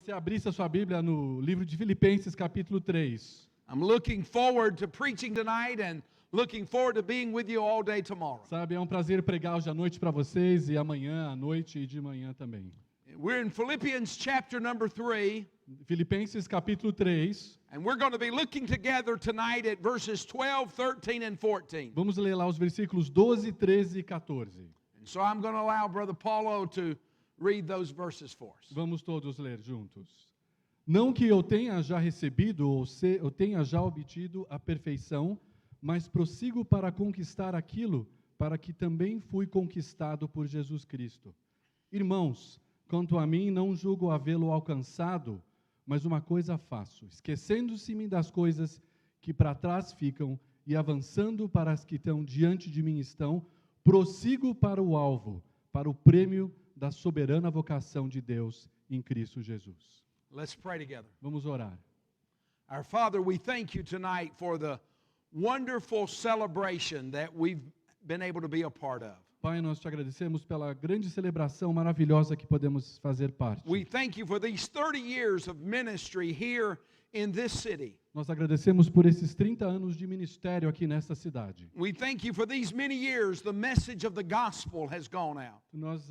você abrisse a sua Bíblia no livro de Filipenses, capítulo 3. I'm looking forward to preaching tonight and looking forward to being with you all day tomorrow. Sabe, é um prazer pregar hoje à noite para vocês, e amanhã à noite e de manhã também. We're in Philippians chapter number 3, Filipenses, capítulo 3. and we're going to be looking together tonight at verses 12, 13, and 14. Vamos ler lá os versículos 12, 13 e 14. And so I'm going to allow Brother Paulo to read those verses for us. Vamos todos ler juntos. Não que eu tenha já recebido ou eu tenha já obtido a perfeição, mas prossigo para conquistar aquilo para que também fui conquistado por Jesus Cristo. Irmãos, quanto a mim, não julgo havê-lo alcançado, mas uma coisa faço, esquecendo-se-me das coisas que para trás ficam e avançando para as que estão diante de mim prossigo para o alvo, para o prêmio da soberana vocação de Deus em Cristo Jesus. Let's pray together. Vamos orar. Our Father, we thank you tonight for the wonderful celebration that we've been able to be a part of. Pai, nós te agradecemos pela grande celebração maravilhosa que podemos fazer parte. We thank you for these 30 years of ministry here in this city. Nós agradecemos por esses 30 anos de ministério aqui nesta cidade. We thank you for these many years the message of the gospel has gone out. Nós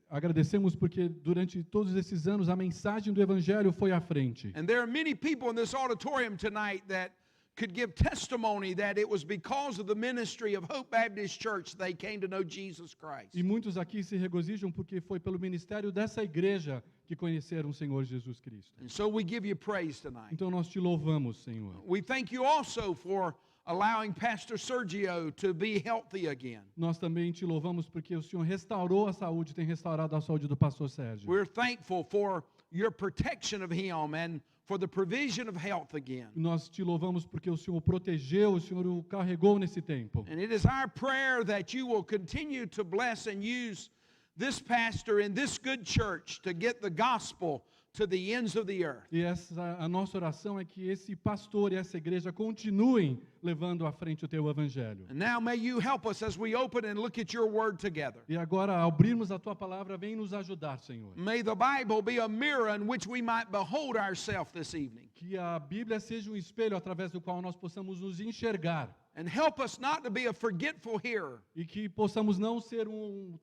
agradecemos porque durante todos esses anos a mensagem do evangelho foi à frente. And there are many people in this auditorium tonight that could give testimony that it was because of the ministry of Hope Baptist Church they came to know Jesus Christ. E muitos aqui se regozijam porque foi pelo ministério dessa igreja que conheceram o Senhor Jesus Cristo. And so we give you praise tonight. Então nós te louvamos, Senhor. We thank you also for allowing Pastor Sergio to be healthy again. Nós também te louvamos porque o Senhor restaurou a saúde, tem restaurado a saúde do pastor Sérgio. We're thankful for your protection of him and for the provision of health again. Nós te louvamos porque o Senhor o protegeu, o Senhor o carregou nesse tempo. And it is our prayer that you will continue to bless and use this pastor in this good church to get the gospel to the ends of the earth. E a nossa oração é que esse pastor e essa igreja continuem levando à frente o teu evangelho. And now may you help us as we open and look at your word together. E agora, ao abrirmos a tua palavra, vem nos ajudar, Senhor. May the Bible be a mirror in which we might behold ourselves this evening. Que a Bíblia seja um espelho através do qual nós possamos nos enxergar. And help us not to be a forgetful hearer, E que possamos não ser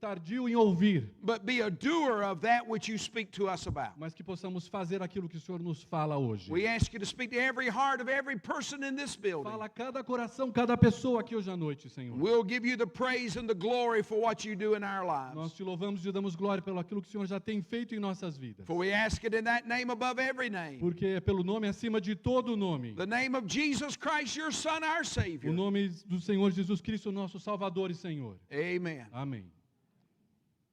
tardio em ouvir, but be a doer of that which you speak to us about. mas que possamos fazer aquilo que o Senhor nos fala hoje. We ask you to speak to every heart of every person in this building. Fala a cada coração, cada pessoa aqui hoje à noite, Senhor. We'll give you the praise and the glory for what you do in our Nós lives. te louvamos e te damos glória pelo aquilo que o Senhor já tem feito em nossas vidas. For we ask it in that name above every name. Porque é pelo nome acima de todo nome. The name of Jesus Christ, your Son, our O Savior. nome do Senhor Jesus Cristo, nosso Salvador e Senhor. Amen. Amém.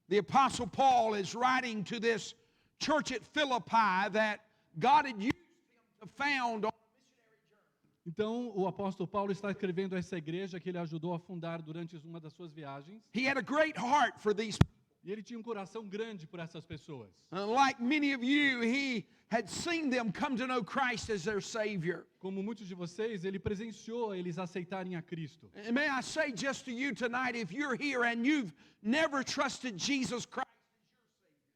The Apostle Paul is writing to this church at Philippi that God had used him to found on a missionary journey. Então, o apóstolo Paulo está escrevendo a essa igreja que ele ajudou a fundar durante uma das suas viagens. He had a great heart for these people. E ele tinha um coração grande por essas pessoas. Like many of you, he had seen them come to know Christ as their Savior. Como muitos de vocês, ele presenciou eles aceitarem a Cristo. And may I say just to you tonight, if you're here and you've never trusted Jesus Christ,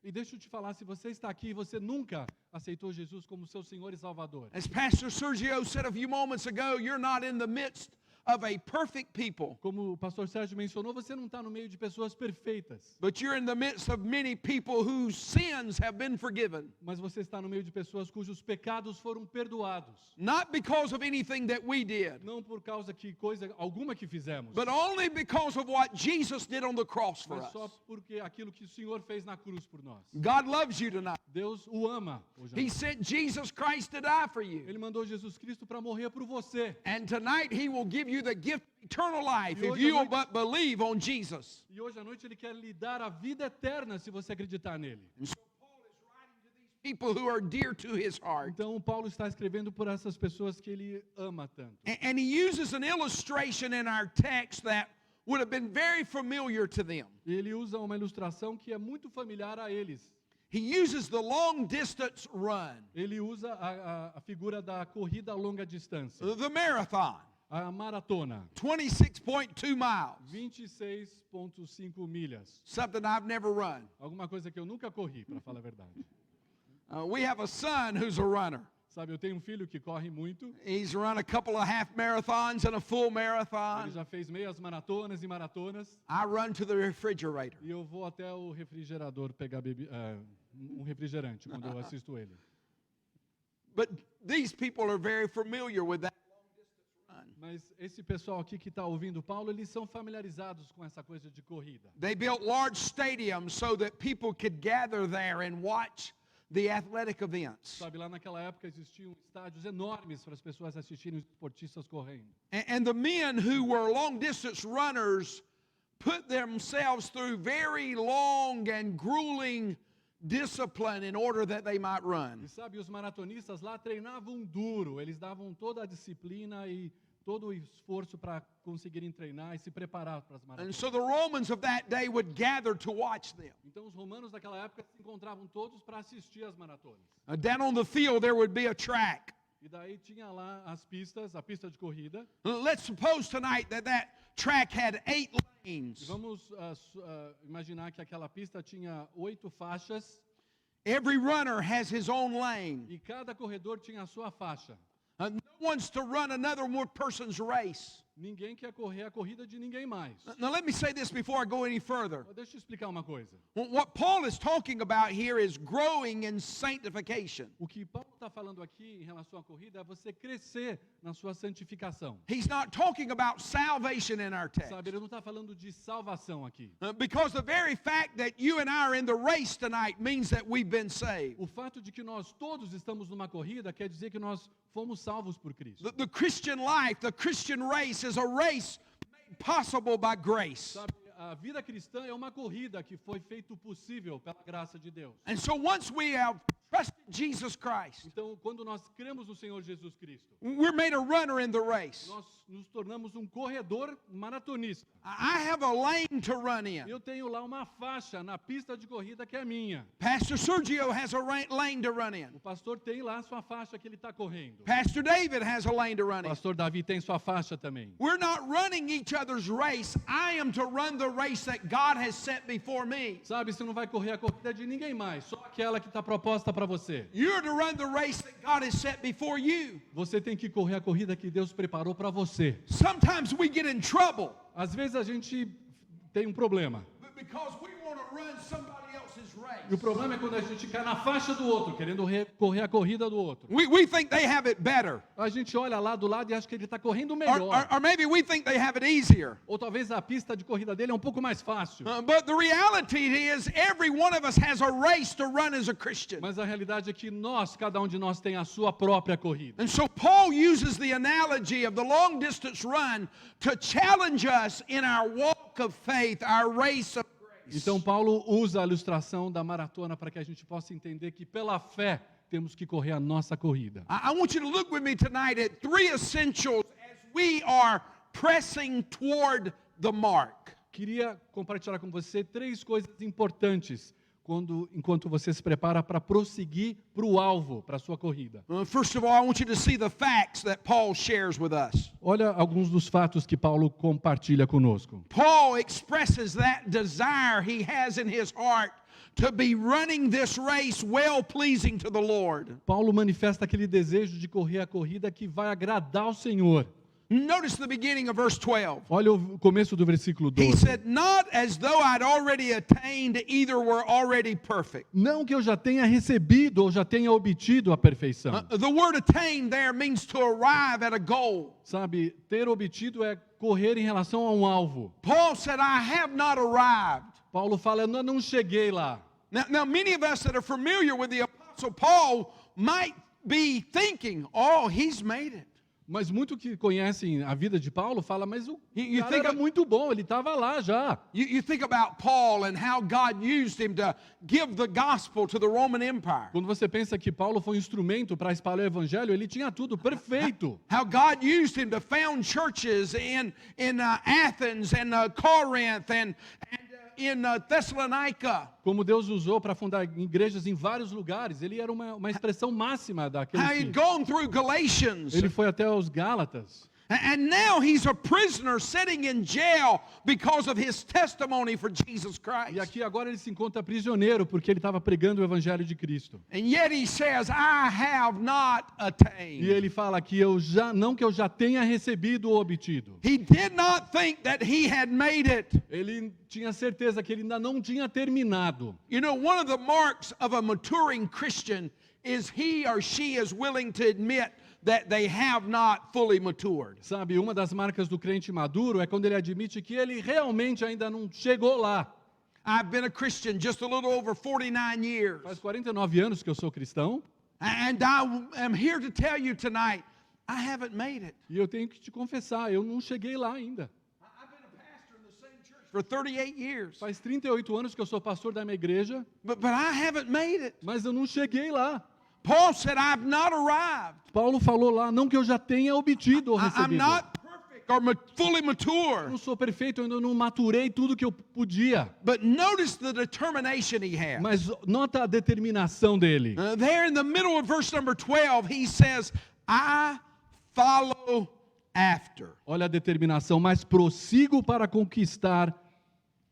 E deixa eu te falar, se você está aqui e você nunca aceitou Jesus como seu Senhor e Salvador, as Pastor Sergio said a few moments ago, you're not in the midst of a perfect people, como o pastor Sérgio mencionou, você não está no meio de pessoas perfeitas, but you're in the midst of many people whose sins have been forgiven. mas você está no meio de pessoas cujos pecados foram perdoados. Not because of anything that we did, Não por causa que coisa alguma que fizemos, but only because of what Jesus did on the cross for mas só us. porque aquilo que o Senhor fez na cruz por nós. God loves you tonight. Deus o ama hoje à He noite. sent Jesus Christ to die for you. Ele mandou Jesus Cristo para morrer por você. And tonight he will give you the gift of eternal life E if hoje you à will but believe on Jesus. E hoje à noite Ele quer lhe dar a vida eterna se você acreditar nele. And so Paul is writing to these people who are dear to his heart. Então Paulo está escrevendo por essas pessoas que ele ama tanto. And he uses an illustration in our text that would have been very familiar to them. E ele usa uma ilustração que é muito familiar a eles. He uses the long distance run, Ele usa a figura da corrida a longa distância, the marathon, a maratona, 26.2 miles, 26,5 milhas. something I've never run. Alguma coisa que eu nunca corri, para falar a verdade. We have a son who's a runner. Sabe, eu tenho um filho que corre muito. He's run a couple of half marathons and a full Ele marathon. já fez meias maratonas e maratonas. I run to the refrigerator. E eu vou até o refrigerador pegar um refrigerante quando eu assisto ele. But these people are very familiar with that long distance run. Mas esse pessoal aqui que está ouvindo Paulo, eles são familiarizados com essa coisa de corrida. They built large stadiums so that people could gather there and watch the athletic events. Sabe, lá naquela época existiam estádios enormes para as pessoas assistirem os esportistas correndo. And the men who were long distance runners put themselves through very long and grueling discipline in order that they might run. E sabe, os maratonistas lá treinavam duro, eles davam toda a disciplina e todo o esforço para conseguirem treinar e se preparar para as And maratonas. so the Romans of that day would gather to watch them. Então os romanos daquela época se encontravam todos para assistir às maratonas. Down on the field there would be a track. E daí tinha lá as pistas, a pista de corrida. Let's suppose tonight that that track had 8 E lanes. vamos imaginar que aquela pista tinha 8 faixas Every runner has his own lane. e cada corredor tinha a sua faixa. No one's to run another one person's race. Ninguém quer correr a corrida de ninguém mais. Now let me say this before I go any further. Deixa eu explicar uma coisa. What Paul is talking about here is growing in sanctification. O que Paulo está falando aqui em relação à corrida é você crescer na sua santificação. He's not talking about salvation in our text. Sabe, ele não está falando de salvação aqui. Because the very fact that you and I are in the race tonight means that we've been saved. O fato de que nós todos estamos numa corrida quer dizer que nós fomos salvos por Cristo. The Christian life, the Christian race is a race made possible by grace. Sabe, a vida cristã é uma corrida que foi feito possível pela graça de Deus. And so once we have trusted Jesus Christ, Então, quando nós cremos no Senhor Jesus Cristo, we're made a runner in the race. nós nos tornamos um corredor maratonista. I have a lane to run in. Eu tenho lá uma faixa na pista de corrida que é minha. Pastor Sergio has a lane to run in. O pastor tem lá a sua faixa que ele está correndo. Pastor David has a lane to O run in. pastor Davi tem sua faixa também. We're not running each other's race. I am to run the race that God has set before me. Sabe, você não vai correr a corrida de ninguém mais, só aquela que está proposta para você. You're to run the race that God has set before you. Você tem que correr a corrida que Deus preparou para você. Sometimes we get in trouble Às vezes a gente tem um problema. because we want to run somebody else's race. E o problema é quando a gente cai na faixa do outro, querendo correr a corrida do outro. We think they have it better. A gente olha lá do lado e acha que ele está correndo Or, melhor. or maybe we think they have it easier. Ou talvez a pista de corrida dele é um pouco mais fácil. But the reality is every one of us has a race to run as a Christian. Mas a realidade é que cada um de nós tem a sua própria corrida. And so Paul uses the analogy of the long distance run to challenge us in our walk of faith, our race of grace. Então Paulo usa a ilustração da maratona para que a gente possa entender que pela fé temos que correr a nossa corrida. I want you to look with me tonight at 3 essentials as we are pressing toward the mark. Queria compartilhar com você 3 coisas importantes enquanto você se prepara para prosseguir para o alvo, para a sua corrida. First of all, I want you to see the facts that Paul shares with us. Olha alguns dos fatos que Paulo compartilha conosco. Paul expresses that desire he has in his heart to be running this race well pleasing to the Lord. Paulo manifesta aquele desejo de correr a corrida que vai agradar ao Senhor. Notice the beginning of verse 12. Olha o começo do versículo He 12. said, not as though I'd already attained, either were already perfect. Não que eu já tenha recebido ou já tenha obtido a perfeição. The word attain there means to arrive at a goal. Sabe, ter obtido é correr em relação a um alvo. Paul said, I have not arrived. Paulo fala, eu não cheguei lá. Now, many of us that are familiar with the Apostle Paul might be thinking, oh, he's made it. Mas muitos que conhecem a vida de Paulo falam, mas o You cara think era of- muito bom, ele estava lá já. You think about Paul and how God used him to give the gospel to the Roman Empire. Quando você pensa que Paulo foi um instrumento para espalhar o evangelho, ele tinha tudo perfeito. How God used him to found churches in Athens and Corinth and in Thessalonica. Como Deus usou para fundar igrejas em vários lugares. Ele era uma expressão máxima daquele How he'd gone through Galatians. Ele foi até os Gálatas. And now he's a prisoner sitting in jail because of his testimony for Jesus E Christ. aqui agora ele se encontra prisioneiro porque ele estava pregando o evangelho de Cristo. And yet he says, I have not E attained. ele fala que não que eu já tenha recebido ou obtido. He did not think that he had made it. Ele tinha certeza que ele ainda não tinha terminado. You know, one of the marks of a maturing Christian is he or she is willing to admit that they have not fully matured. Sabe, uma das marcas do crente maduro é quando ele admite que ele realmente ainda não chegou lá. I've been a Christian just a little over 49 years. Faz 49 anos que eu sou cristão And I am here to tell you tonight, I haven't made it. e eu tenho que te confessar, eu não cheguei lá ainda. I've been a pastor in the same church for 38 years. Faz 38 anos que eu sou pastor da minha igreja, But I haven't made it. mas eu não cheguei lá. Paul said, I've not arrived. Paulo falou lá, não que eu já tenha obtido ou I'm recebido. not perfect or fully Eu mature. não sou perfeito, eu ainda não maturei tudo que eu podia. But notice the determination he has. Mas nota a determinação dele. There in the middle of verse number 12, he says, I follow after. Olha a determinação, mas prossigo para conquistar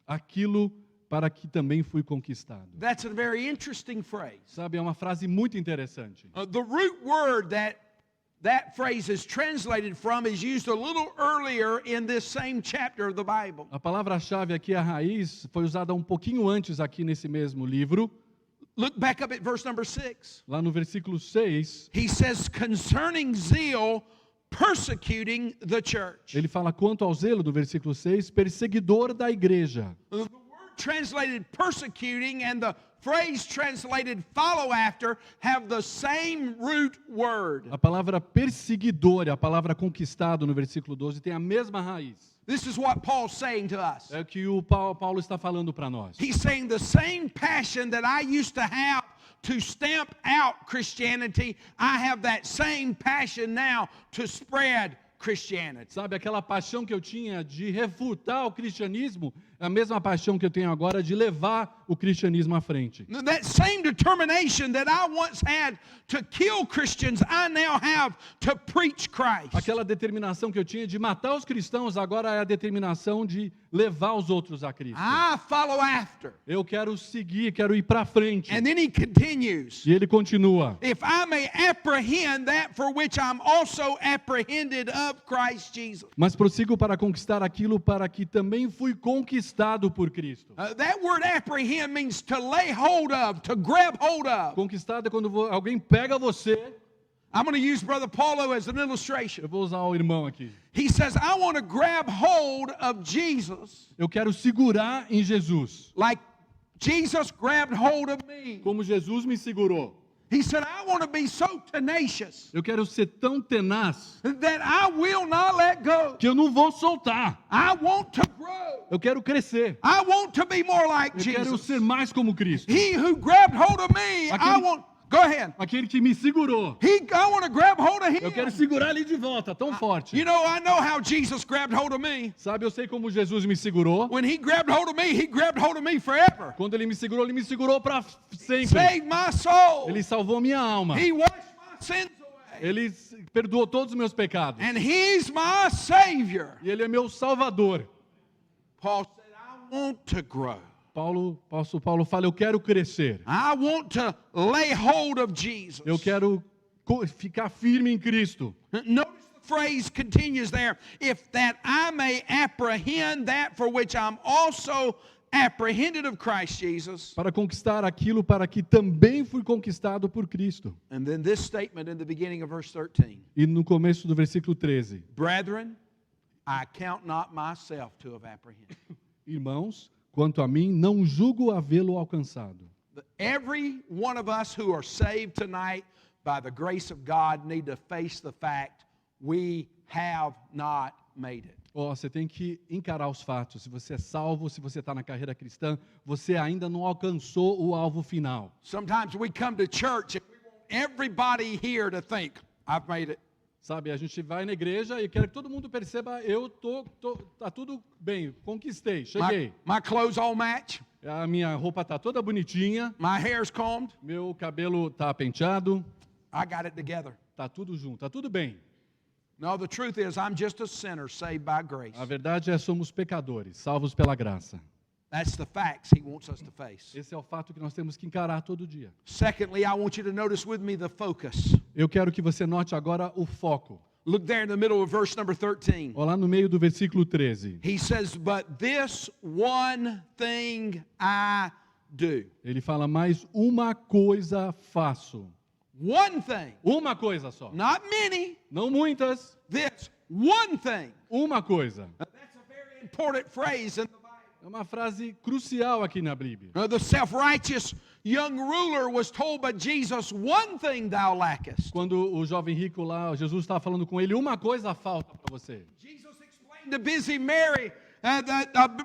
aquilo para que também fui conquistado. That's a very interesting phrase. Sabe, é uma frase muito interessante. The root word that phrase is translated from is used a little earlier in this same chapter of the Bible. A palavra-chave aqui, a raiz, foi usada um pouquinho antes aqui nesse mesmo livro, Look back up at verse number 6. lá no versículo 6, He says, concerning zeal, persecuting the church. ele fala quanto ao zelo, no versículo 6, perseguidor da igreja. The word translated persecuting and the phrase translated follow after have the same root word. A palavra perseguidor e a palavra conquistado no versículo 12 tem a mesma raiz. This is what Paul's saying to us. É o que o Paulo está falando para nós. He's saying the same passion that I used to have to stamp out Christianity, I have that same passion now to spread Christianity. Sabe, aquela paixão que eu tinha de refutar o cristianismo, é a mesma paixão que eu tenho agora de levar o cristianismo à frente. That same determination that I once had to kill Christians, I now have to preach Christ. Aquela determinação que eu tinha de matar os cristãos, agora é a determinação de levar os outros a Cristo. I follow after. Eu quero seguir, quero ir para frente. And then he continues. E ele continua. If I may apprehend that for which I'm also apprehended of Christ Jesus. Mas prossigo para conquistar aquilo para que também fui conquistado por Cristo. That word apprehend means to lay hold of, to grab hold of. Conquistado é quando alguém pega você. I'm going to use Brother Paulo as an illustration. Eu vou usar o irmão aqui. He says, I want to grab hold of Jesus Eu quero segurar em Jesus, like Jesus grabbed hold of me. como Jesus me segurou. He said, I want to be so tenacious Eu quero ser tão tenaz that I will not let go. que eu não vou soltar. I want to grow. Eu quero crescer. I want to be more like Eu quero Jesus. ser mais como Cristo. He who grabbed hold of me, I want. Go ahead. Aquele que me segurou. I want to grab hold of Eu quero him. segurar ele de volta, tão forte. You know, I know how Jesus grabbed hold of me. Sabe, eu sei como Jesus me segurou. When he grabbed hold of me, he grabbed hold of me forever. Quando ele me segurou para sempre. Saved my soul. Ele salvou minha alma. He washed my sins away. Ele perdoou todos os meus pecados. And he's my Savior. E ele é meu salvador. Paul said, I want to grow. Paulo fala, eu quero crescer. I want to lay hold of Jesus. Eu quero ficar firme em Cristo. Notice the phrase continues there. If that I may apprehend that for which I'm also apprehended of Christ Jesus. Para conquistar aquilo para que também fui conquistado por Cristo. And then this statement in the beginning of verse 13. E no começo do versículo 13. Brethren, I count not myself to have apprehended. Irmãos, quanto a mim, não julgo havê-lo alcançado. Every one of us who are saved tonight by the grace of God need to face the fact we have not made it. Você tem que encarar os fatos. Se você é salvo, se você está na carreira cristã, você ainda não alcançou o alvo final. Sometimes we come to church and we want everybody here to think, I've made it. Sabe, a gente vai na igreja e quer que todo mundo perceba, tá tudo bem, conquistei, cheguei. My clothes all match. A minha roupa tá toda bonitinha, My hair's combed. meu cabelo tá penteado, I got it together. tá tudo junto, tá tudo bem. No, the truth is, I'm just a sinner saved by grace. A verdade é, somos pecadores, salvos pela graça. That's the facts he wants us to face. Esse é o fato que nós temos que encarar todo dia. Secondly, I want you to notice with me the focus. Eu quero que você note agora o foco. Look there in the middle of verse number 13. Olha lá no meio do versículo 13. He says, "But this one thing I do." Ele fala, mas uma coisa faço. One thing. Uma coisa só. Not many. Não muitas. This one thing. Uma coisa. Now, that's a very important phrase in the Bible. É uma frase crucial aqui na Bíblia. The self-righteous young ruler was told by Jesus, "One thing thou lackest." Quando o jovem rico lá, Jesus estava falando com ele, uma coisa falta para você. Jesus explained to busy Mary,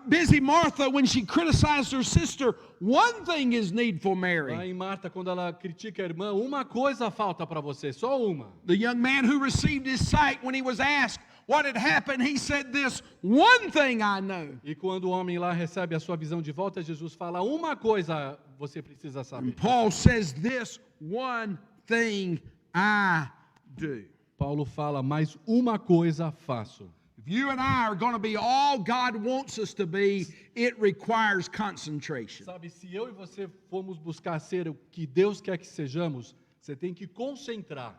busy Martha, when she criticized her sister, one thing is needful, Lá Mary. em Marta, quando ela critica a irmã, uma coisa falta para você, só uma. The young man who received his sight, when he was asked what had happened, he said this, "One thing I know." E quando o homem lá recebe a sua visão de volta, Jesus fala, uma coisa você precisa saber. Paul says this, "One thing I do." Paulo fala, mas uma coisa faço. If you and I are going to be all God wants us to be, it requires concentration. Sabe, se eu e você formos buscar ser o que Deus quer que sejamos, você tem que concentrar.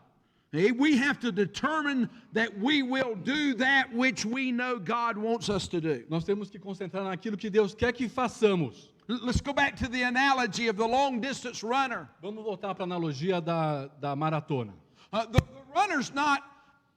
We have to determine that we will do that which we know God wants us to do. Nós temos que concentrar naquilo que Deus quer que façamos. Let's go back to the analogy of the long distance runner. Vamos voltar para a analogia da maratona. The runner's not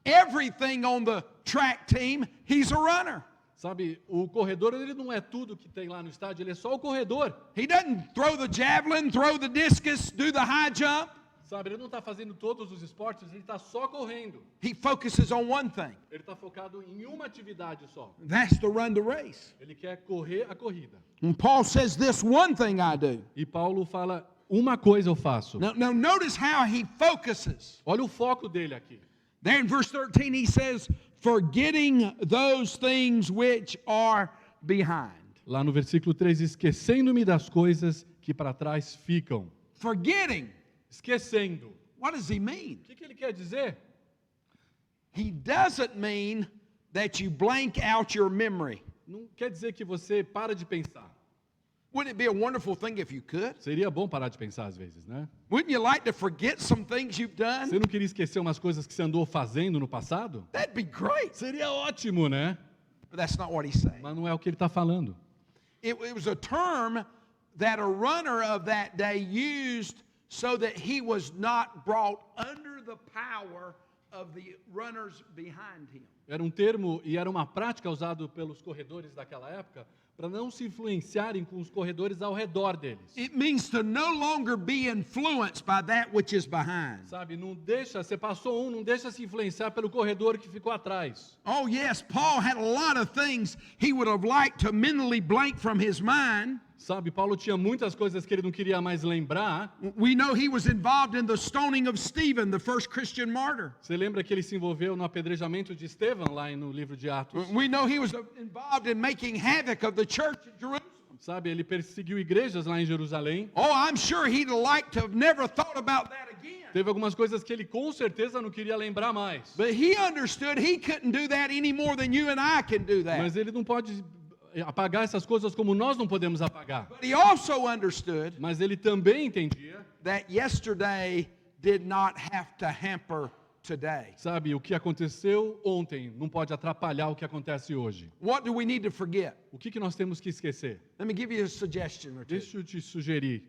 everything on the track team, he's a runner. Sabe, o corredor ele não é tudo que tem lá no estádio, ele é só o corredor. He doesn't throw the javelin, throw the discus, do the high jump. Sabe, ele não está fazendo todos os esportes, ele está só correndo. He focuses on one thing. Ele está focado em uma atividade só. That's to run the race. Ele quer correr a corrida. And Paul says, "This one thing I do." E Paulo fala, uma coisa eu faço. Now notice how he focuses. Olha o foco dele aqui. There in verse 13 he says, "Forgetting those things which are behind." Lá no versículo 3, esquecendo-me das coisas que para trás ficam. Forgetting. Esquecendo. What does he mean? O que ele quer dizer? He doesn't mean that you blank out your memory. Não quer dizer que você para de pensar. Wouldn't it be a wonderful thing if you could? Seria bom parar de pensar às vezes, né? Wouldn't you like to forget some things you've done? Você não queria esquecer umas coisas que você andou fazendo no passado? That'd be great. Seria ótimo, né? But that's not what he's saying. Mas não é o que ele está falando. It was a term that a runner of that day used so that he was not brought under the power of the runners behind him. Era um termo e era uma prática usada pelos corredores daquela época para não se influenciarem com os corredores ao redor deles. It means to no longer be influenced by that which is behind. Sabe, não deixa, você passou não deixa se influenciar pelo corredor que ficou atrás. Oh yes, Paul had a lot of things he would have liked to mentally blank from his mind. Sabe, Paulo tinha muitas coisas que ele não queria mais lembrar. We know he was involved in the stoning of Stephen, the first Christian martyr. Você lembra que ele se envolveu no apedrejamento de Estevão lá no livro de Atos? We know he was involved in making havoc of the church in Jerusalem. Sabe, ele perseguiu igrejas lá em Jerusalém. Oh, I'm sure he'd like to have never thought about that again. Teve algumas coisas que ele com certeza não queria lembrar mais. But he understood he couldn't do that any more than you and I can do that. Mas ele não pode apagar essas coisas como nós não podemos apagar. But he also understood Mas ele também entendia, that yesterday did not have to hamper today. sabe, o que aconteceu ontem não pode atrapalhar o que acontece hoje. What do we need to forget? O que nós temos que esquecer? Let me give you a suggestion or two. Deixa eu te sugerir.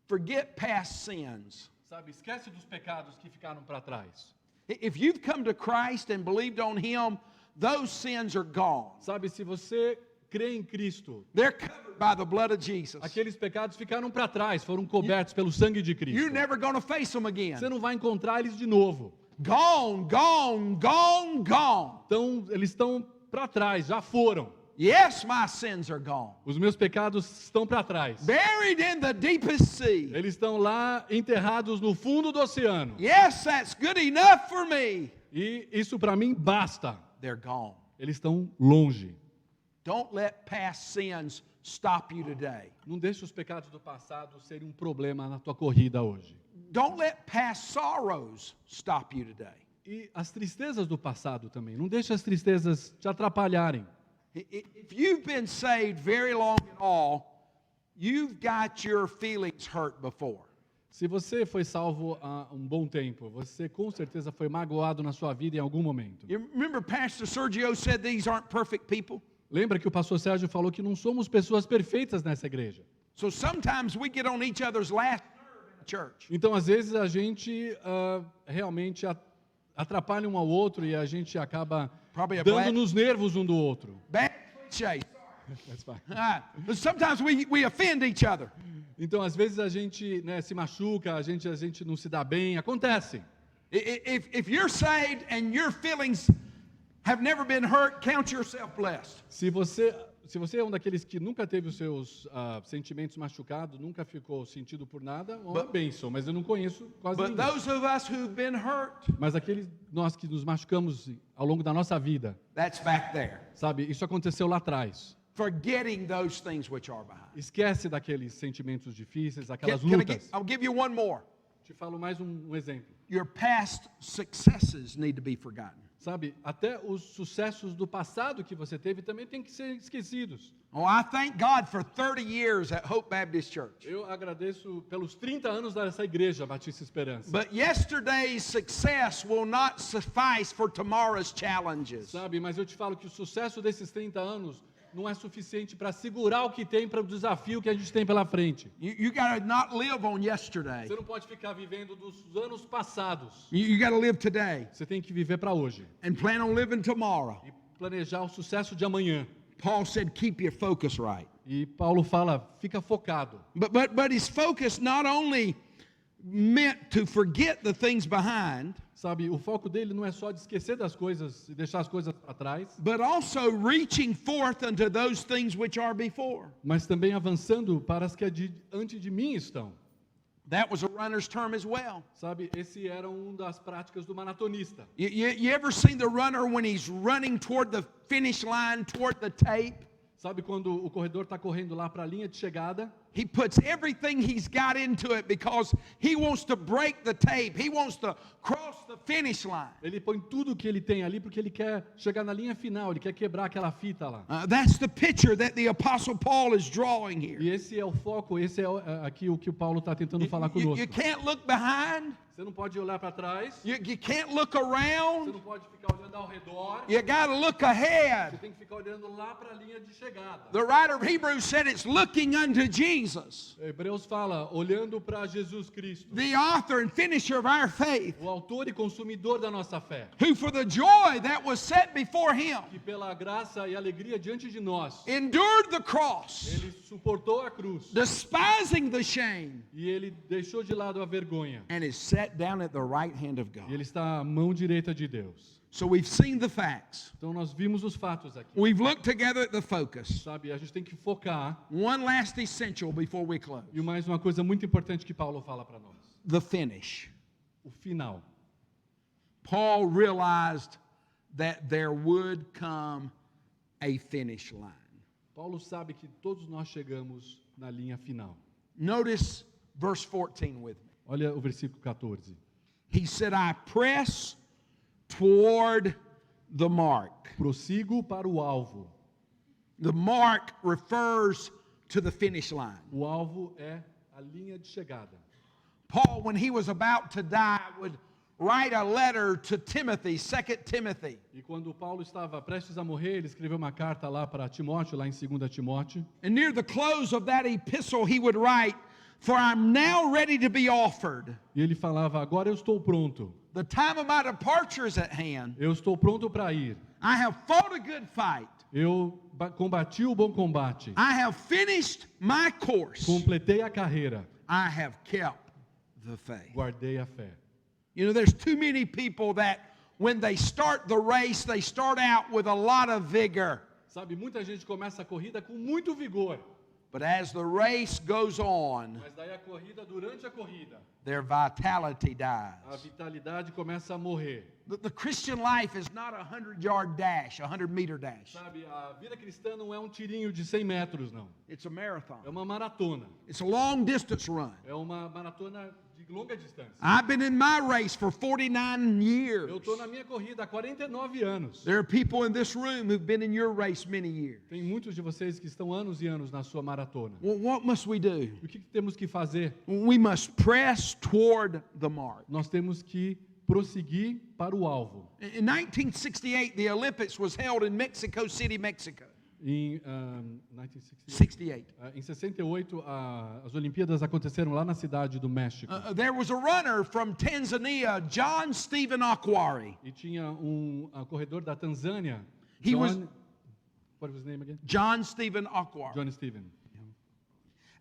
Forget past sins. Sabe, esquece dos pecados que ficaram para trás. If you've come to Christ and believed on Him, those sins are gone. Sabe, se você crê em Cristo, They're covered by the blood of Jesus. aqueles pecados ficaram para trás, foram cobertos pelo sangue de Cristo. You're never going to face them again. Você não vai encontrar eles de novo. Gone, gone, gone, gone. Então, eles estão para trás, já foram. Yes, my sins are gone. Os meus pecados estão para trás. Buried in the deepest sea. Eles estão lá enterrados no fundo do oceano. Yes, that's good enough for me. E isso para mim basta. They're gone. Eles estão longe. Don't let past sins stop you today. Não deixe os pecados do passado serem um problema na tua corrida hoje. Don't let past sorrows stop you today. E as tristezas do passado também. Não deixe as tristezas te atrapalharem. If you've been saved very long at all, you've got your feelings hurt before. Se você foi salvo há um bom tempo, você com certeza foi magoado na sua vida em algum momento. You remember Pastor Sergio said these aren't perfect people? Lembra que o pastor Sérgio falou que não somos pessoas perfeitas nessa igreja. So sometimes we get on each other's last nerve in church. Então, às vezes, a gente realmente atrapalha um ao outro e a gente acaba Probably a dando black- nos nervos um do outro. Bad cliche. That's fine. But sometimes we offend each other. Então, às vezes, a gente se machuca, a gente não se dá bem, acontece. If you're saved and your feelings have never been hurt, count yourself blessed. Se você é um daqueles que nunca teve os seus sentimentos machucados, nunca ficou sentido por nada, é uma bênção, mas eu não conheço quase But ninguém. those of us who've been hurt, Mas aqueles nós que nos machucamos ao longo da nossa vida, that's back there. sabe? Isso aconteceu lá atrás. Forgetting those things which are behind. Esquece daqueles sentimentos difíceis, aquelas Can I lutas. I'll give you one more. Te falo mais um exemplo. Your past successes need to be forgotten. Sabe, até os sucessos do passado que você teve também tem que ser esquecidos. Oh, I thank God for 30 years at Hope Baptist Church. Eu agradeço pelos 30 anos dessa igreja, Batista Esperança. But yesterday's success will not suffice for tomorrow's challenges. Sabe, mas eu te falo que o sucesso desses 30 anos não é suficiente para segurar o que tem para o desafio que a gente tem pela frente. You got to not live on yesterday. Você não pode ficar vivendo dos anos passados. You got to live today Você tem que viver para hoje and plan on living tomorrow. e planejar o sucesso de amanhã. Paul said, keep your focus right. E Paulo fala, fica focado. But his focus not only meant to forget the things behind, Sabe, o foco dele não é só de esquecer das coisas e deixar as coisas para trás, but also reaching forth unto those things which are before. mas também avançando para as que diante de mim estão. That was a runner's term as well. Sabe, esse era uma das práticas do maratonista. You ever seen the runner when he's running toward the finish line, toward the tape? Sabe quando o corredor está correndo lá para a linha de chegada? He puts everything he's got into it because he wants to break the tape. He wants to cross the finish line. Ele põe tudo o que ele tem ali porque ele quer chegar na linha final, ele quer quebrar aquela fita lá. That's the picture that the Apostle Paul is drawing here. E esse é o foco, esse é aqui o que o Paulo está tentando falar conosco. You can't look behind. Você não pode olhar para trás, You can't look você around. não pode ficar olhando ao redor, You got to look você ahead. tem que ficar olhando lá para a linha de chegada. The writer of Hebrews said it's looking unto Jesus, Hebreus fala, olhando para Jesus Cristo, the author and finisher of our faith, o autor e consumidor da nossa fé, who for the joy that was set before him que pela graça e alegria diante de nós, endured the cross, ele suportou a cruz despising the shame, e ele deixou de lado a vergonha. and is set down at the right hand of E God. ele está à mão direita de Deus. So we've seen the facts. Então nós vimos os fatos aqui. We've looked together at the focus. Sabe, a gente tem que focar. One last essential before we close. E mais uma coisa muito importante que Paulo fala para nós. The finish. O final. Paul realized that there would come a finish line. Paulo sabe que todos nós chegamos na linha final. Notice verse 14 with me. Olha o versículo 14. He said, I press toward the mark. Prossigo para o alvo. The mark refers to the finish line. O alvo é a linha de chegada. Paul, when he was about to die, would write a letter to Timothy, 2 Timothy. E quando Paulo estava prestes a morrer, ele escreveu uma carta lá para Timóteo, lá em 2 Timóteo. And near the close of that epistle, he would write, For I'm now ready to be offered. E ele falava, agora eu estou pronto. The time of my departure is at hand. Eu estou pronto para ir. I have fought a good fight. Eu combati o bom combate. I have finished my course. Completei a carreira. I have kept the faith. Guardei a fé. You know, there's too many people that when they start the race, they start out with a lot of vigor. Sabe, muita gente começa a corrida com muito vigor. But as the race goes on, Mas daí a corrida, durante a corrida, their vitality a dies. vitalidade começa a morrer. The Christian life is not a 100-yard dash, a 100-meter dash. Sabe, a vida cristã não é um tirinho de 100 metros, não. It's a marathon. É uma maratona. It's a long-distance run. É uma maratona de longa distância. I've been in my race for 49 years. Eu estou na minha corrida há 49 anos. There are people in this room who've been in your race many years. Tem muitos de vocês que estão anos e anos na sua maratona. Well, what must we do? O que temos que fazer? We must press toward the mark. Nós temos que prosseguir para o alvo. In 1968, the Olympics was held in Mexico City, Mexico. Em 1968, 68. em 68, as Olimpíadas aconteceram lá na cidade do México. There was a runner from Tanzania, John Stephen Akwari. E tinha corredor da Tanzânia, He was- what was his name again? John Stephen Akwari. John Steven.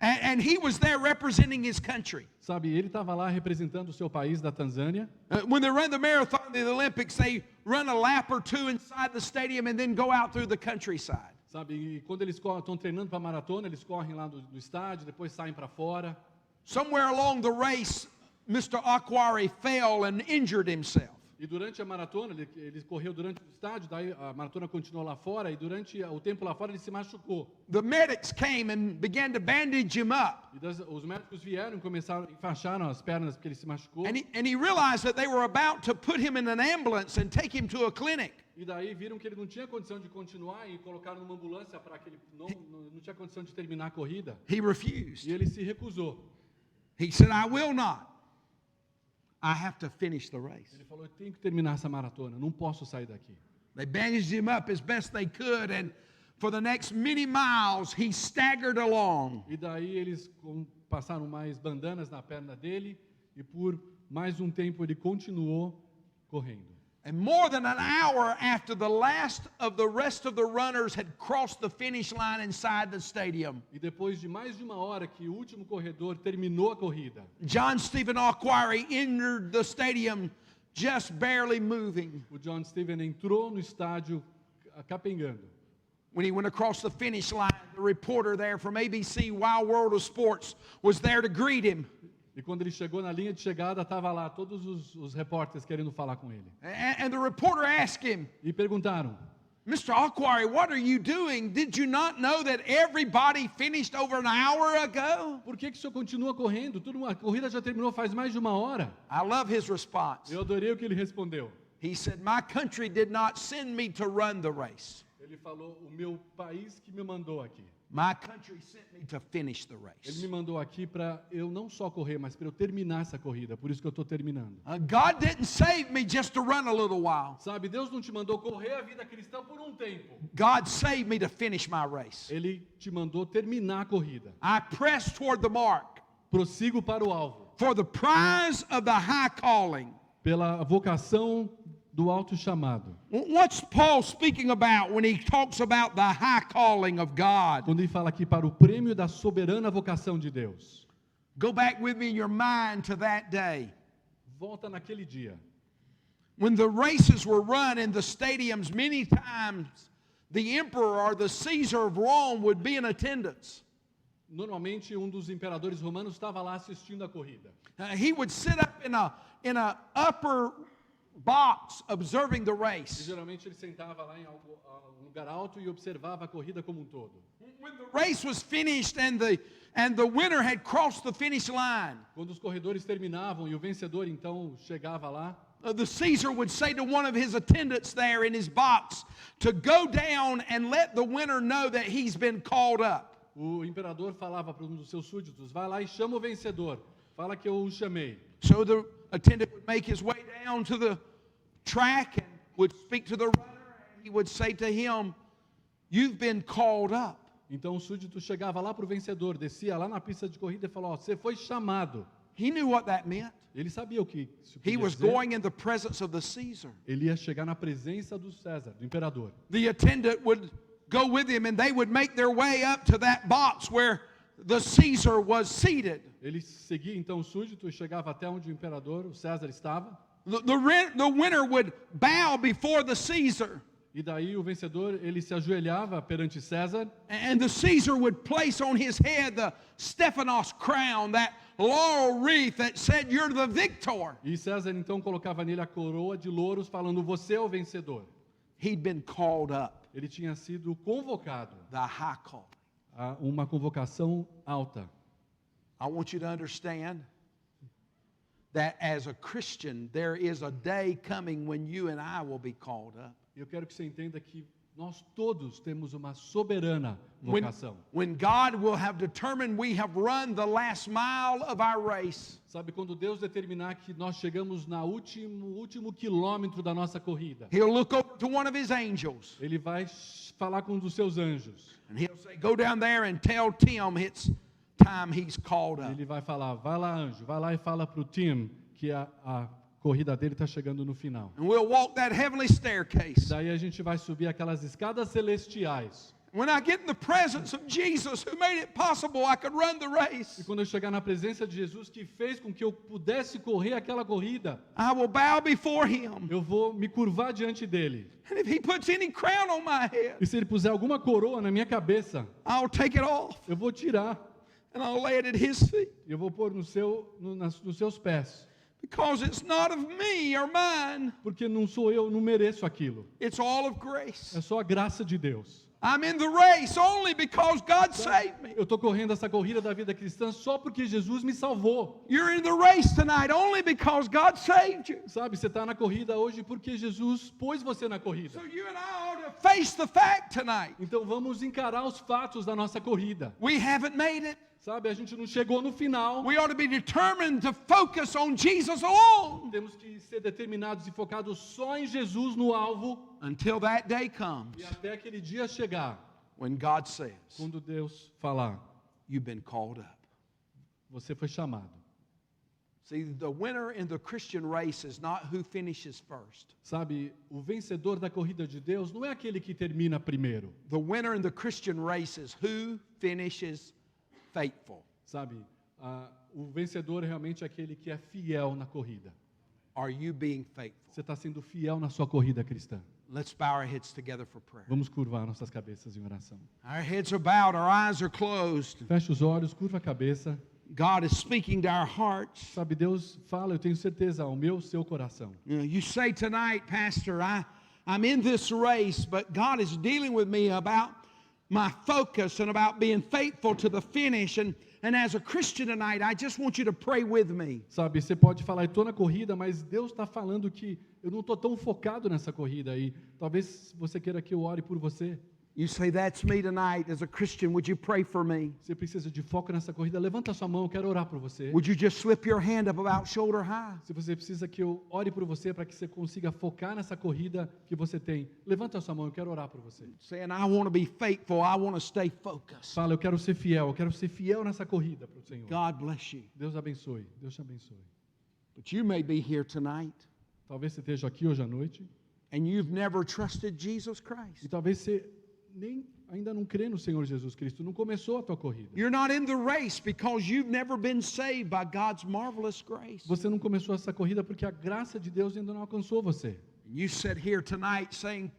And he was there representing his country. Sabe, ele estava lá representando o seu país da Tanzânia. When they run the marathon in the Olympics, they run a lap or two inside the stadium and then go out through the countryside. Sabe, e quando eles estão treinando para a maratona, eles correm lá do estádio, depois saem para fora. Somewhere along the race, Mr. Akwari fell and injured himself. E durante a maratona, ele correu durante o estádio, daí a maratona continuou lá fora, e durante o tempo lá fora ele se machucou. The medics came and began to bandage him up. E os médicos vieram e começaram a enfaixar as pernas porque ele se machucou. And he realized that they were about to put him in an ambulance and take him to a clinic. E daí viram que ele não tinha condição de continuar e colocaram numa ambulância para que ele não tinha condição de terminar a corrida. He refused. E ele se recusou. He said, I will not. I have to finish the race. Ele falou, eu tenho que terminar essa maratona, não posso sair daqui. They bandaged him up as best they could, and for the next many miles, he staggered along. E daí eles passaram mais bandanas na perna dele e por mais um tempo ele continuou correndo. And more than an hour after the last of the rest of the runners had crossed the finish line inside the stadium, E depois de mais de uma hora que o último corredor terminou a corrida, John Stephen Akwari entered the stadium just barely moving. o John Steven entrou no estádio capengando. When he went across the finish line, the reporter there from ABC Wild World of Sports was there to greet him. E quando ele chegou na linha de chegada, estava lá todos os repórteres querendo falar com ele. And the reporter asked him, E perguntaram, Mr. Akwari, what are you doing? Did you not know that everybody finished over an hour ago? por que o senhor continua correndo? A corrida já terminou faz mais de uma hora. I love his response. Eu adorei o que ele respondeu. He said, my country did not send me to run the race. Ele falou, o meu país que me mandou aqui. My country sent me to finish the Ele race. me mandou aqui para eu não só correr, mas para eu terminar essa corrida. Por isso que eu estou terminando. God didn't save me just to run a little while. Sabe, Deus não te mandou correr a vida cristã por um tempo. God saved me to finish my race. Ele te mandou terminar a corrida. I press toward the mark Prossigo para o alvo. for the prize of the high calling. Pela vocação do alto chamado. What's Paul speaking about when he talks about the high calling of God? Quando ele fala aqui para o prêmio da soberana vocação de Deus. Go back with me in your mind to that day. Volta naquele dia. When the races were run in the stadiums, many times the emperor or the Caesar of Rome would be in attendance. Normalmente dos imperadores romanos estava lá assistindo a corrida. He would sit up in a upper box observing the E race. geralmente ele sentava lá em um lugar alto e observava a corrida como um todo. When the race was finished and the winner had crossed the finish line, Quando os corredores terminavam e o vencedor então chegava lá, the Caesar would say to one of his attendants there in his box to go down and let the winner know that he's been called up. o imperador falava para um dos seus súditos, vai lá e chama o vencedor. Fala que eu o chamei. So the attendant would make his way down to the track and would speak to the runner, and he would say to him, "You've been called up." Então o súdito chegava lá para o vencedor, descia lá na pista de corrida e falou, você foi chamado. He knew what that meant. Ele sabia o que isso He queria was dizer. going in the presence of the Caesar. Ele ia chegar na presença do César, do imperador. The attendant would go with him, and they would make their way up to that box where the Caesar was seated. Ele seguia então o súdito e chegava até onde o imperador, o César, estava. The winner would bow before the Caesar, E daí o vencedor, ele se ajoelhava perante César. and the Caesar would place on his head the Stephanos crown, that laurel wreath that said, "You're the victor." E César então colocava nele a coroa de louros, falando, você é o vencedor. He'd been called up, Ele tinha sido convocado the high call. a uma convocação alta. I want you to understand that as a Christian, there is a day coming when you and I will be called up. Eu quero que você entenda que nós todos temos uma soberana vocação. When God will have determined we have run the last mile of our race. Sabe, quando Deus determinar que nós chegamos no último quilômetro da nossa corrida, He'll look over to one of His angels. Ele vai falar com um dos seus anjos. And He'll say, go down there and tell Tim it's time he's called up. Ele vai falar, vai lá anjo, vai lá e fala para o Tim que a corrida dele está chegando no final. And we'll walk that heavenly staircase. Daí a gente vai subir aquelas escadas celestiais. When I get in the presence of Jesus, who made it possible I could run the race, E quando eu chegar na presença de Jesus, que fez com que eu pudesse correr aquela corrida, I will bow before Him. eu vou me curvar diante dele. And if He puts any crown on my head, E se ele puser alguma coroa na minha cabeça, I'll take it off eu vou tirar. and I'll lay it at His feet. Eu vou pôr nos seus pés. Because it's not of me or mine. Porque não sou eu, não mereço aquilo. It's all of grace. É só a graça de Deus. I'm in the race only because God saved me. Eu estou correndo essa corrida da vida cristã só porque Jesus me salvou. You're in the race tonight only because God saved you. Sabe, você está na corrida hoje porque Jesus pôs você na corrida. So you and I ought to face the fact tonight. Então vamos encarar os fatos da nossa corrida. We haven't made it. Sabe, a gente não chegou no final. We ought to be determined to focus on Jesus alone Temos que ser determinados e focados só em Jesus no alvo. until that day comes E até aquele dia chegar, when God says, quando Deus falar, you've been called up. você foi chamado. See, the winner in the Christian race is not who finishes first. Sabe, o vencedor da corrida de Deus não é aquele que termina primeiro. The winner in the Christian race is who finishes faithful. Sabe, o vencedor realmente é aquele que é fiel na corrida. Are you being faithful? Você está sendo fiel na sua corrida cristã. Let's bow our heads together for prayer. Vamos curvar nossas cabeças em oração. Our heads are bowed, our eyes are closed. Feche os olhos, curva a cabeça. God is speaking to our hearts. Sabe, Deus fala, eu tenho certeza, ao meu, seu coração. You say tonight, Pastor, I'm in this race, but God is dealing with me about my focus and about being faithful to the finish. And as a Christian tonight, I just want you to pray with me. Sabe, você pode falar, eu estou na corrida, mas Deus está falando que eu não estou tão focado nessa corrida aí. Talvez você queira que eu ore por você. You say, that's me tonight. As a Christian, would you pray for me? Você precisa de foco nessa corrida, levanta a sua mão, eu quero orar por você. Would you just slip your hand up about shoulder high? Se você precisa que eu ore por você para que você consiga focar nessa corrida que você tem, levanta a sua mão, eu quero orar por você. Saying, I want to be faithful. I want to stay focused. Fala, eu quero ser fiel nessa corrida para o Senhor. God bless you. Deus abençoe, Deus te abençoe. But you may be here tonight, Talvez você esteja aqui hoje à noite and you've never trusted Jesus Christ. e talvez você ainda não crê no Senhor Jesus Cristo, não começou a tua corrida. You're not in the race because you've never been saved by God's marvelous grace. Você não começou essa corrida porque a graça de Deus ainda não alcançou você. And you sit here tonight saying,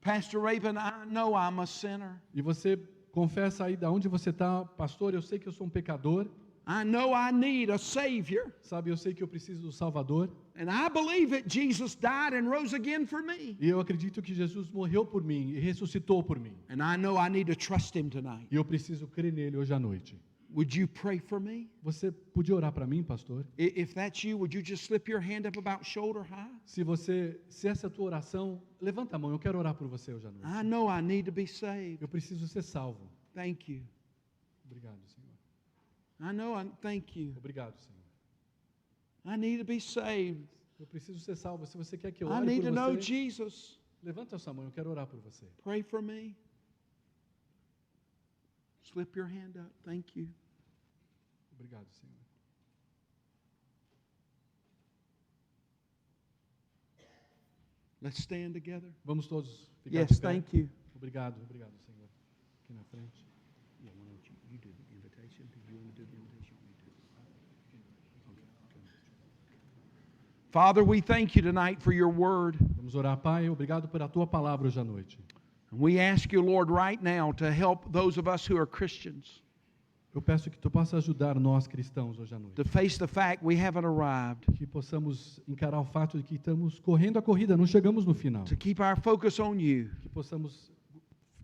Pastor Raven, I know I'm a sinner. E você confessa aí de onde você está, pastor, eu sei que eu sou um pecador. I know I need a Savior. Sabe, eu sei que eu preciso do Salvador. And I believe that Jesus died and rose again for me. E eu acredito que Jesus morreu por mim e ressuscitou por mim. And I know I need to trust Him tonight. E eu preciso crer nele hoje à noite. Would you pray for me? Você podia orar para mim, pastor? If that's you, would you just slip your hand up about shoulder high? Se essa é a tua oração, levanta a mão, eu quero orar por você hoje à noite. I know I need to be saved. Eu preciso ser salvo. Thank you. Obrigado, Senhor. Thank you. Obrigado, Senhor. I need to be saved. Eu preciso ser salvo. Se você quer que eu I ore need por to know você, Jesus. levanta a sua mão, eu quero orar por você. Pray for me. Slip your hand up. Thank you. Obrigado, Senhor. Let's stand together. Vamos todos ficar Yes, de pé. thank you. Obrigado, Senhor. Aqui na frente. Yeah, why don't you do the invitation? Do you want to do the invitation? Father, we thank you tonight for your word. Vamos orar, Pai. Obrigado pela tua palavra hoje à noite. We ask you, Lord, right now to help those of us who are Christians Eu peço que tu possa ajudar nós cristãos hoje à noite. to face the fact we haven't arrived, Que possamos encarar o fato de que estamos correndo a corrida, não chegamos no final. to keep our focus on you, Que possamos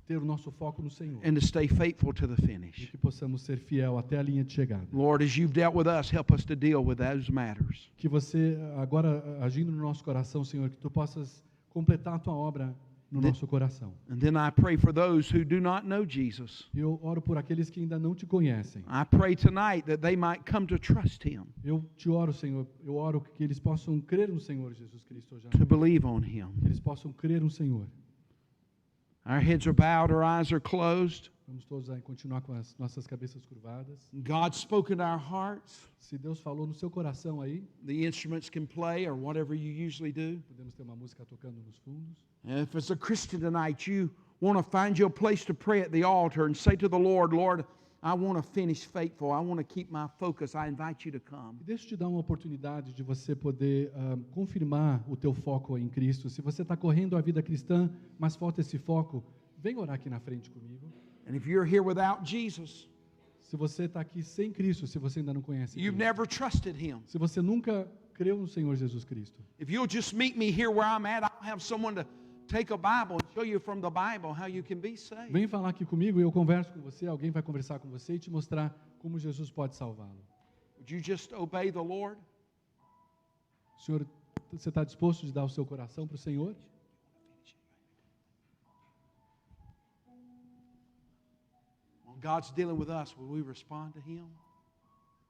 ter o nosso foco no Senhor. and to stay faithful to the E finish. que possamos ser fiel até a linha de chegada. Lord, as you've dealt with us, help us to deal with those matters. Que você, agora agindo no nosso coração, Senhor, que tu possas completar a tua obra no nosso coração. And then I pray for those who do not know Jesus. E eu oro por aqueles que ainda não te conhecem. I pray tonight that they might come to trust Him, Eu te oro, Senhor, eu oro que eles possam crer no Senhor Jesus Cristo hoje. to believe on Him. Que eles possam crer no Senhor. Our heads are bowed, our eyes are closed. Vamos todos aí continuar com as nossas cabeças curvadas. God spoke in our hearts. Se Deus falou no seu coração aí, The instruments can play or whatever you usually do. podemos ter uma música tocando nos fundos. And if as a Christian tonight you want to find you a place to pray at the altar and say to the Lord, Lord, I want to finish faithful. I want to keep my focus. I invite you to come. E deixa eu te dar uma oportunidade de você poder confirmar o teu foco em Cristo. Se você está correndo a vida cristã, mas falta esse foco, vem orar aqui na frente comigo. And if you're here without Jesus, Se você está aqui sem Cristo, se você ainda não conhece you've Cristo, never trusted Him. se você nunca creu no Senhor Jesus Cristo, If you'll just meet me here where I'm at, I'll have someone to take a Bible and show you from the Bible how you can be saved. vem falar aqui comigo e eu converso com você, alguém vai conversar com você e te mostrar como Jesus pode salvá-lo. Would you just obey the Lord? Senhor, você está disposto de dar o seu coração para o Senhor? When God's dealing with us, will we respond to Him?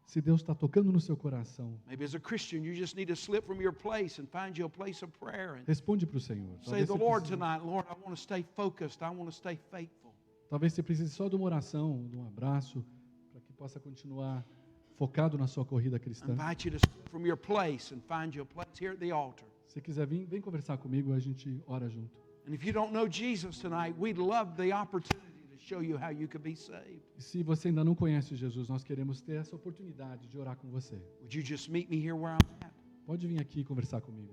Se Deus está tocando no seu coração, Maybe as a Christian, you just need to slip from your place and find you a place of prayer and responde para o Senhor. say to the você Lord precise- tonight, Lord, I want to stay focused. I want to stay faithful. Talvez você precise só de uma oração, de um abraço, para que possa continuar focado na sua corrida I cristã. invite you to slip from your place and find you a place here at the altar. Se quiser vir, vem conversar comigo, a gente ora junto. And if you don't know Jesus tonight, we'd love the opportunity to show you how you could be saved. E se você ainda não conhece Jesus, nós queremos ter essa oportunidade de orar com você. Would you just meet me here where I'm at? Pode vir aqui conversar comigo.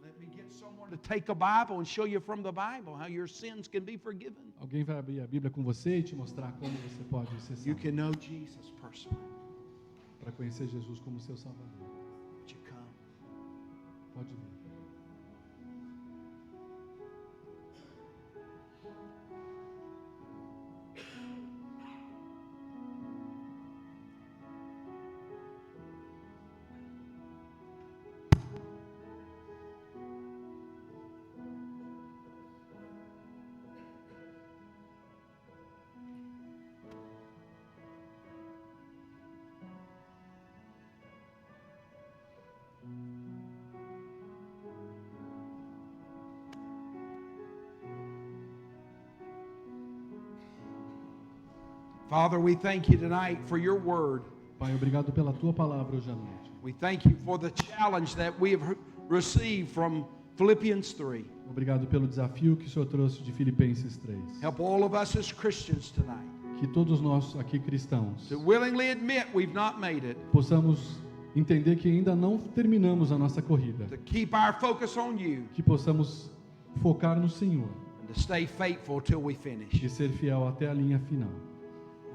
Let me get someone to take a Bible and show you from the Bible how your sins can be forgiven. Alguém vai abrir a Bíblia com você e te mostrar como você pode ser You salvo, can know Jesus personally. para conhecer Jesus como seu Salvador. Would you come? Pode vir. Father, we thank you tonight for your word. Pai, obrigado pela tua palavra hoje à noite. We thank you for the challenge that we have received from Philippians 3. Obrigado pelo desafio que o Senhor trouxe de Filipenses 3. Help all of us as Christians tonight Que todos nós aqui cristãos to willingly admit we've not made it, possamos entender que ainda não terminamos a nossa corrida. to keep our focus on you, Que possamos focar no Senhor and to stay faithful till we finish. e ser fiel até a linha final.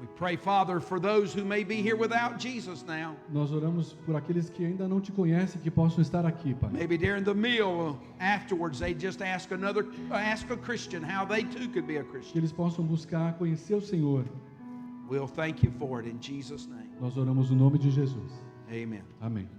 We pray, Father, for those who may be here without Jesus now. Nós oramos por aqueles que ainda não te conhecem, que possam estar aqui, Pai. Maybe during the meal afterwards, they just ask a Christian how they too could be a Que Christian. eles possam buscar conhecer o Senhor. We'll thank you for it in Jesus' name. Nós oramos no nome de Jesus. Amen. Amém.